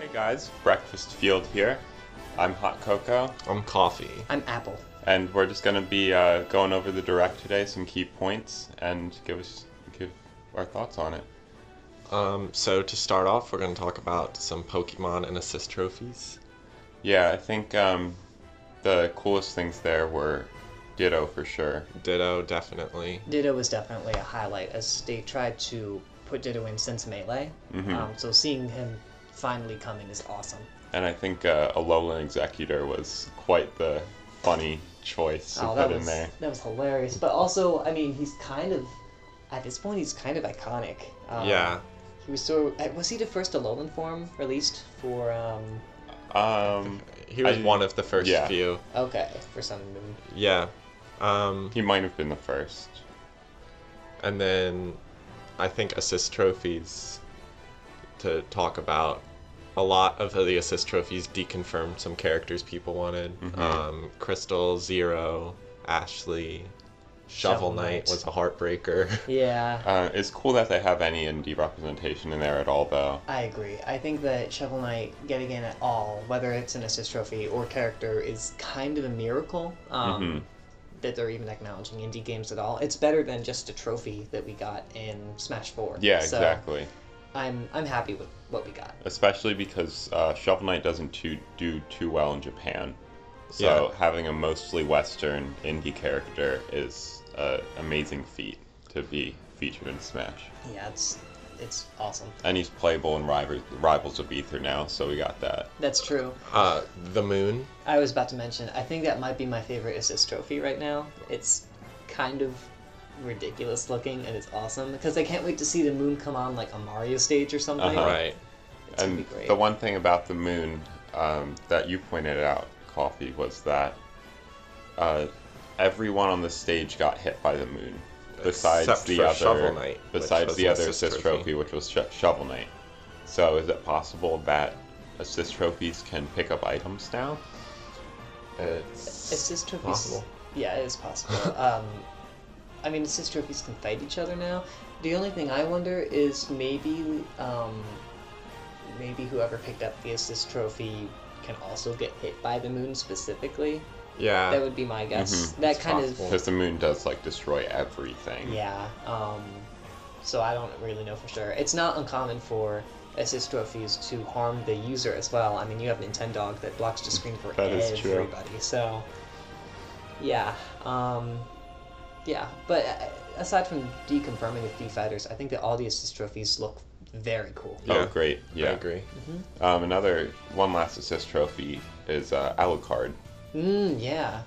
Hey guys, Breakfastfield here. I'm Hot Cocoa, I'm coffee. I'm Apple. and we're just gonna be going over the direct today, some key points, and give our thoughts on it. So to start off, we're going to talk about some Pokemon and assist trophies. Yeah, I think the coolest things there were Ditto for sure. Ditto, definitely. Ditto was definitely a highlight as they tried to put Ditto in since Melee. So seeing him finally come in is awesome. And I think Alolan Executor was quite the funny choice to put in there. That was hilarious. But also, I mean, he's kind of, at this point, he's kind of iconic. Yeah. He was was he the first Alolan form released for, He was one of the first few. Okay, for Sun and Moon. Yeah. He might have been the first. And then I think assist trophies, to talk about, a lot of the assist trophies deconfirmed some characters people wanted. Crystal, Zero, Ashley, Shovel Knight was a heartbreaker. Yeah. It's cool that they have any indie representation in there at all, though. I agree. I think that Shovel Knight getting in at all, whether it's an assist trophy or character, is kind of a miracle. That they're even acknowledging indie games at all. It's better than just a trophy that we got in Smash 4. Yeah, So exactly. I'm happy with what we got. Especially because Shovel Knight doesn't do too well in Japan. So having a mostly Western indie character is an amazing feat to be featured in Smash. Yeah, it's awesome. And he's playable in Rivals of Aether now, so we got that. That's true. The Moon. I was about to mention, I think that might be my favorite assist trophy right now. It's kind of ridiculous looking and it's awesome because I can't wait to see the Moon come on like a Mario stage or something. Right. It's gonna be great. The one thing about the Moon that you pointed out, Coffee, was that everyone on the stage got hit by the Moon. Besides the other Shovel Knight, besides the other assist trophy, which was Shovel Knight. So is it possible that assist trophies can pick up items now? It's assist trophies. possible. Yeah, it is possible. I mean, assist trophies can fight each other now. The only thing I wonder is maybe whoever picked up the assist trophy can also get hit by the Moon specifically. Yeah. That would be my guess. That kind possible. Because the Moon does like destroy everything. Yeah. So I don't really know for sure. It's not uncommon for assist trophies to harm the user as well. I mean, you have Nintendog that blocks the screen for That is true. everybody. So, yeah. Yeah. But aside from deconfirming the Fee Fighters, I think that all the assist trophies look very cool. Oh, great. Yeah. I agree. One last assist trophy is Alucard. Yeah.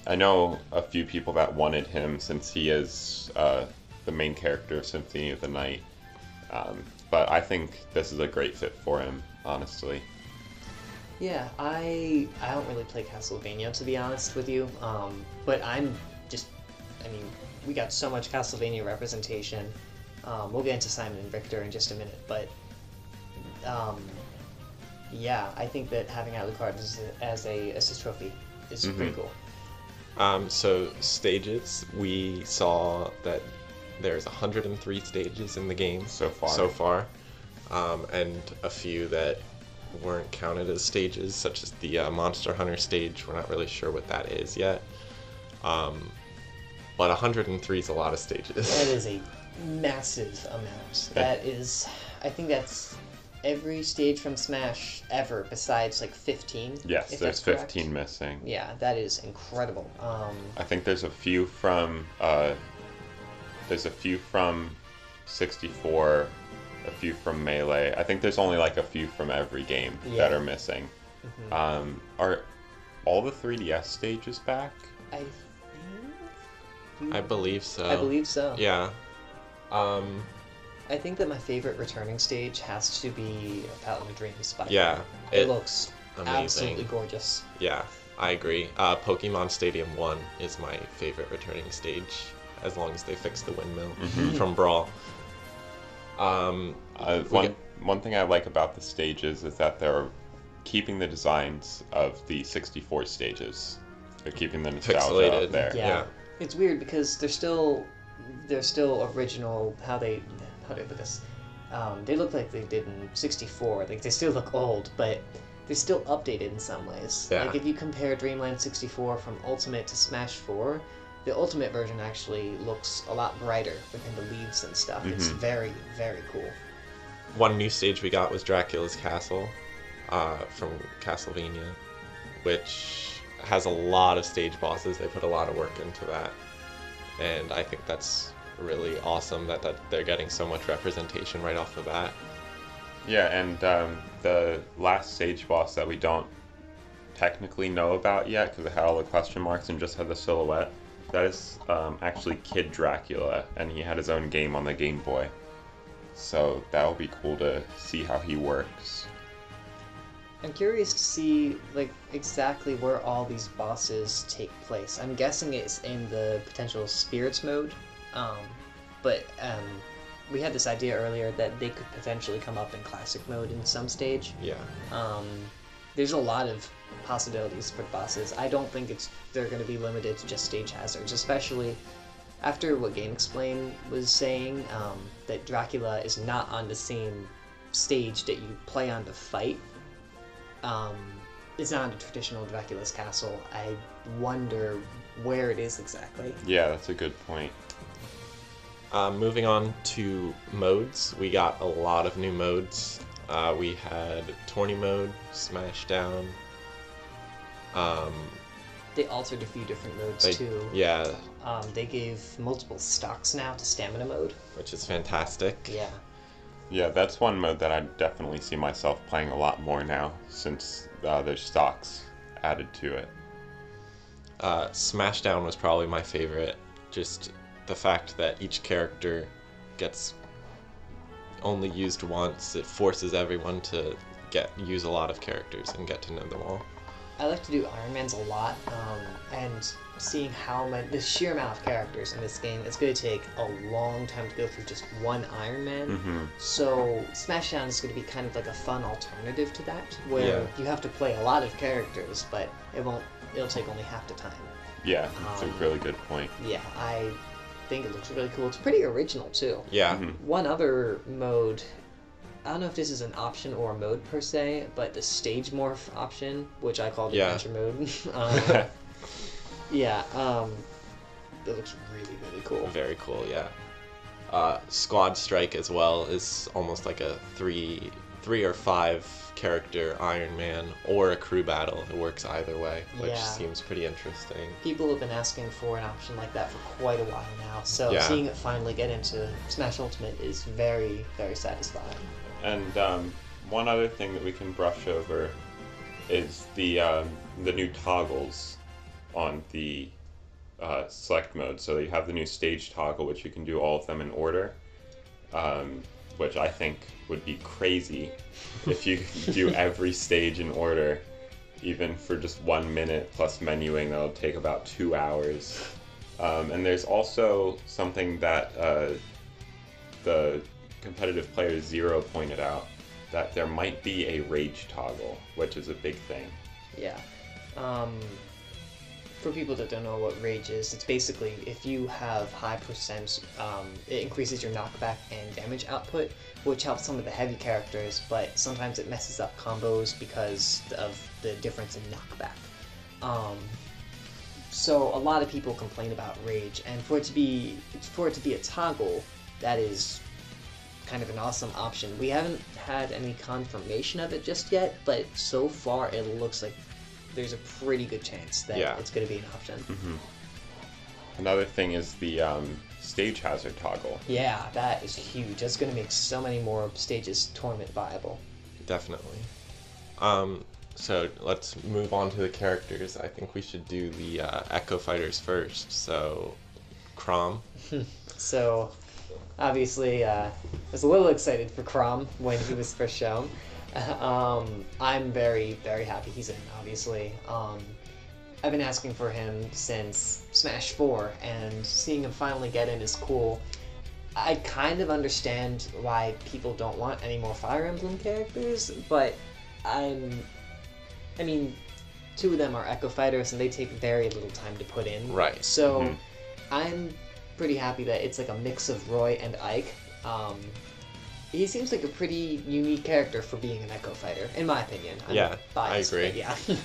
I know a few people that wanted him since he is the main character of Symphony of the Night. But I think this is a great fit for him, honestly. Yeah, I don't really play Castlevania, to be honest with you. But we got so much Castlevania representation. We'll get into Simon and Victor in just a minute, but yeah, I think that having Alucard as a assist trophy is pretty cool. So stages, we saw that there's 103 stages in the game So far. And a few that weren't counted as stages, such as the Monster Hunter stage. We're not really sure what that is yet. But 103 is a lot of stages. That is a massive amount. That is, I think that's every stage from Smash ever besides like 15. Yes, if there's that's correct. 15 missing. Yeah, that is incredible. I think there's a few from 64, a few from Melee. I think there's only like a few from every game that are missing. Are all the 3DS stages back? I believe so. I believe so. Yeah. I think that my favorite returning stage has to be Fountain of Dreams. Yeah. It looks amazing. absolutely gorgeous. Yeah, I agree. Pokemon Stadium 1 is my favorite returning stage, as long as they fix the windmill from Brawl. One thing I like about the stages is that they're keeping the designs of the 64 stages. They're keeping the nostalgia out there. Yeah. It's weird because they're still original. How do I put this? They look like they did in 64. Like, they still look old, but they're still updated in some ways. Yeah. Like, if you compare Dreamland 64 from Ultimate to Smash 4, the Ultimate version actually looks a lot brighter within the leaves and stuff. It's very, very cool. One new stage we got was Dracula's Castle from Castlevania, which has a lot of stage bosses. They put a lot of work into that, and I think that's really awesome that they're getting so much representation right off the bat. Yeah, and the last stage boss that we don't technically know about yet because it had all the question marks and just had the silhouette, that is actually Kid Dracula, and he had his own game on the Game Boy. So that'll be cool to see how he works. I'm curious to see like exactly where all these bosses take place. I'm guessing it's in the potential spirits mode, but we had this idea earlier that they could potentially come up in classic mode in some stage. Yeah. There's a lot of possibilities for bosses. I don't think they're going to be limited to just stage hazards, especially after what GameXplain was saying, that Dracula is not on the same stage that you play on to fight. It's not on the traditional Dracula's Castle. I wonder where it is exactly. Yeah, that's a good point. Moving on to modes, we got a lot of new modes. We had Tourney mode, Smashdown. They altered a few different modes too. Yeah. They gave multiple stocks now to stamina mode, Which is fantastic. Yeah. Yeah, that's one mode that I definitely see myself playing a lot more now since there's stocks added to it. Smashdown was probably my favorite. Just the fact that each character gets only used once, it forces everyone to use a lot of characters and get to know them all. I like to do Iron Mans a lot, and seeing the sheer amount of characters in this game, it's going to take a long time to go through just one Iron Man. So Smashdown is going to be kind of like a fun alternative to that, where you have to play a lot of characters, but it'll take only half the time. Yeah, that's a really good point. Yeah, I think it looks really cool. It's pretty original too. Yeah. One other mode, I don't know if this is an option or a mode per se, but the stage morph option, which I called adventure mode. That looks really, really cool. Very cool, yeah. Squad Strike as well is almost like a three or five character Iron Man or a crew battle. It works either way, which seems pretty interesting. People have been asking for an option like that for quite a while now, so seeing it finally get into Smash Ultimate is very, very satisfying. And one other thing that we can brush over is the new toggles on the select mode. So you have the new stage toggle, which you can do all of them in order, which I think would be crazy if you could do every stage in order, even for just 1 minute plus menuing. That'll take about 2 hours. And there's also something that the competitive player Zero pointed out, that there might be a rage toggle, which is a big thing. Yeah. For people that don't know what rage is, it's basically if you have high percent, it increases your knockback and damage output, which helps some of the heavy characters, but sometimes it messes up combos because of the difference in knockback. So a lot of people complain about rage, and for it to be a toggle, that is kind of an awesome option. We haven't had any confirmation of it just yet, but so far it looks like there's a pretty good chance that it's going to be an option. Another thing is the stage hazard toggle. Yeah, that is huge. That's going to make so many more stages tournament viable. Definitely. So let's move on to the characters. I think we should do the Echo Fighters first. So, Crom. So, obviously, I was a little excited for Crom when he was first shown. I'm very, very happy he's in, obviously. I've been asking for him since Smash 4, and seeing him finally get in is cool. I kind of understand why people don't want any more Fire Emblem characters, but I mean, 2 of them are Echo Fighters, and they take very little time to put in. Right. he seems like a pretty unique character for being an Echo Fighter, in my opinion. I'm Yeah, biased, I agree. but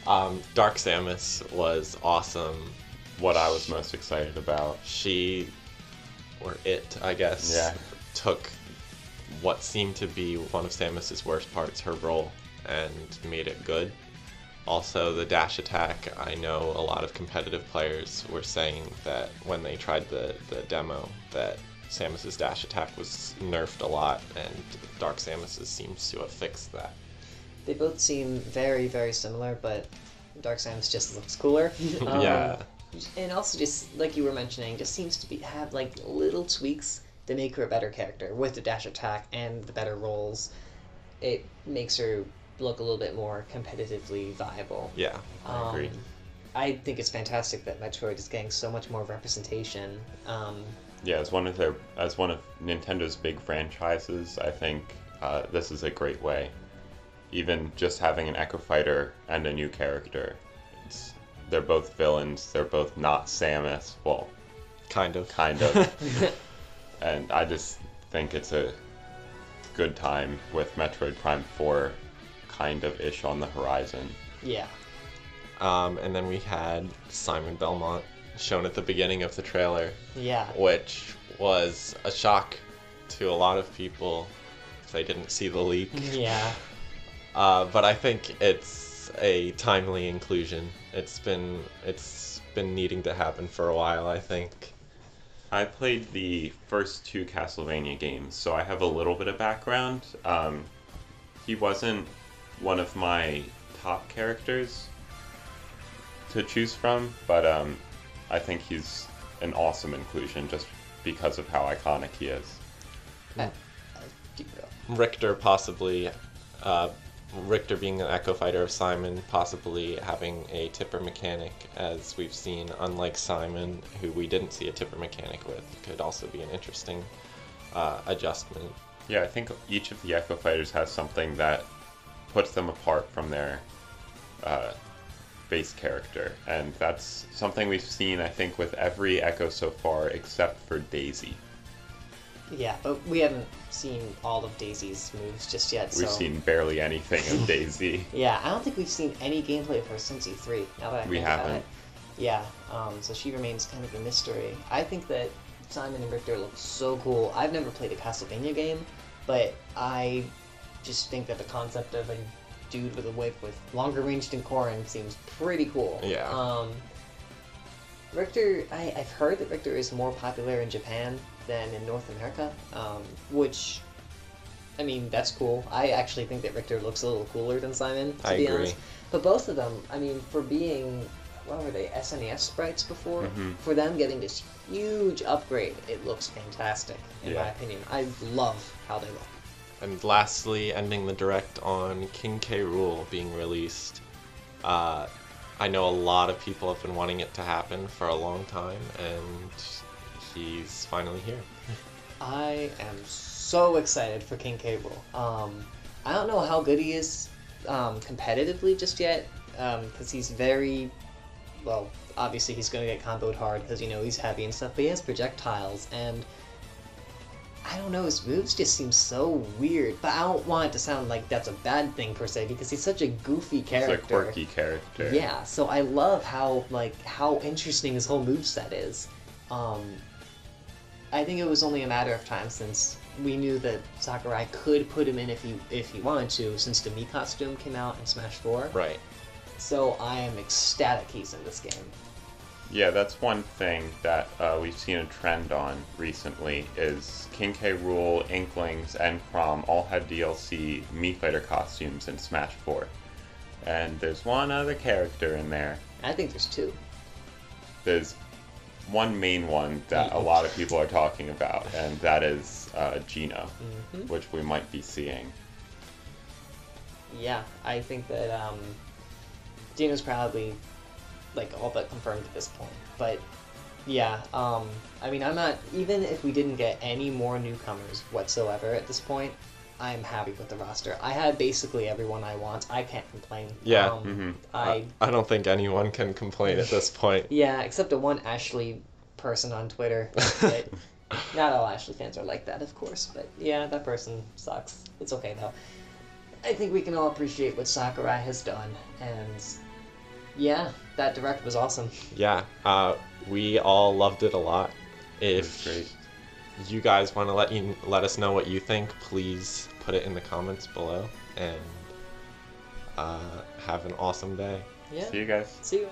yeah. Dark Samus was awesome. What I was most excited about. She, or it, I guess, Yeah. took what seemed to be one of Samus's worst parts, her role, and made it good. Also, the dash attack, I know a lot of competitive players were saying that when they tried the demo, that Samus's dash attack was nerfed a lot, and Dark Samus's seems to have fixed that. They both seem very, very similar, but Dark Samus just looks cooler. Yeah. And also, just like you were mentioning, just seems to have like little tweaks that make her a better character with the dash attack and the better rolls. It makes her look a little bit more competitively viable. Yeah, I agree. I think it's fantastic that Metroid is getting so much more representation. Yeah, as one of Nintendo's big franchises, I think this is a great way. Even just having an Echo Fighter and a new character, they're both villains. They're both not Samus. Well, Kind of. And I just think it's a good time with Metroid Prime 4 kind of ish on the horizon. Yeah. And then we had Simon Belmont shown at the beginning of the trailer, Yeah. which was a shock to a lot of people if they didn't see the leak. Yeah. But I think it's a timely inclusion. It's been needing to happen for a while, I think. I played the first two Castlevania games, so I have a little bit of background. He wasn't one of my top characters to choose from, but I think he's an awesome inclusion just because of how iconic he is. Richter possibly, Richter being an Echo Fighter of Simon, possibly having a tipper mechanic, as we've seen, unlike Simon, who we didn't see a tipper mechanic with, could also be an interesting adjustment. Yeah, I think each of the Echo Fighters has something that puts them apart from their base character, and that's something we've seen, I think, with every Echo so far except for Daisy. Yeah, but we haven't seen all of Daisy's moves just yet. We've seen barely anything of Daisy. Yeah, I don't think we've seen any gameplay of her since E3. Now that I We think about haven't. it. Yeah, so she remains kind of a mystery. I think that Simon and Richter look so cool. I've never played a Castlevania game, but I just think that the concept of a dude with a whip with longer range than Corrin seems pretty cool. Yeah. Richter, I've heard that Richter is more popular in Japan than in North America, which, I mean, that's cool. I actually think that Richter looks a little cooler than Simon, to I be agree. honest. But both of them, I mean, for being, what were they, SNES sprites before? Mhm. For them getting this huge upgrade, it looks fantastic, in my Yeah. opinion. I love how they look. And lastly, ending the direct on King K. Rool being released. I know a lot of people have been wanting it to happen for a long time, and he's finally here. I am so excited for King K. Rool. I don't know how good he is competitively just yet, because he's very, well, obviously he's going to get comboed hard because, you know, he's heavy and stuff, but he has projectiles, and I don't know, his moves just seem so weird, but I don't want it to sound like that's a bad thing per se, because he's such a goofy character. It's a quirky character. Yeah, so I love how interesting his whole moveset is. I think it was only a matter of time since we knew that Sakurai could put him in if he wanted to, since the Mii costume came out in Smash 4. Right. So I am ecstatic he's in this game. Yeah, that's one thing that we've seen a trend on recently is King K. Rool, Inklings, and Chrom all had DLC Mii Fighter costumes in Smash 4. And there's one other character in there. I think there's two. There's one main one that a lot of people are talking about, and that is Gino, Mhm. which we might be seeing. Yeah, I think that Gino's probably all but confirmed at this point. But yeah, I mean, I'm not, even if we didn't get any more newcomers whatsoever at this point, I'm happy with the roster. I have basically everyone I want. I can't complain. Yeah. I I don't think anyone can complain at this point. yeah, except the one Ashley person on Twitter. But Not all Ashley fans are like that, of course, but yeah, that person sucks. It's okay, though. I think we can all appreciate what Sakurai has done, and yeah, that direct was awesome. Yeah, we all loved it a lot. If great. you guys want to let us know what you think, please put it in the comments below, and have an awesome day. Yeah. See you guys. See you.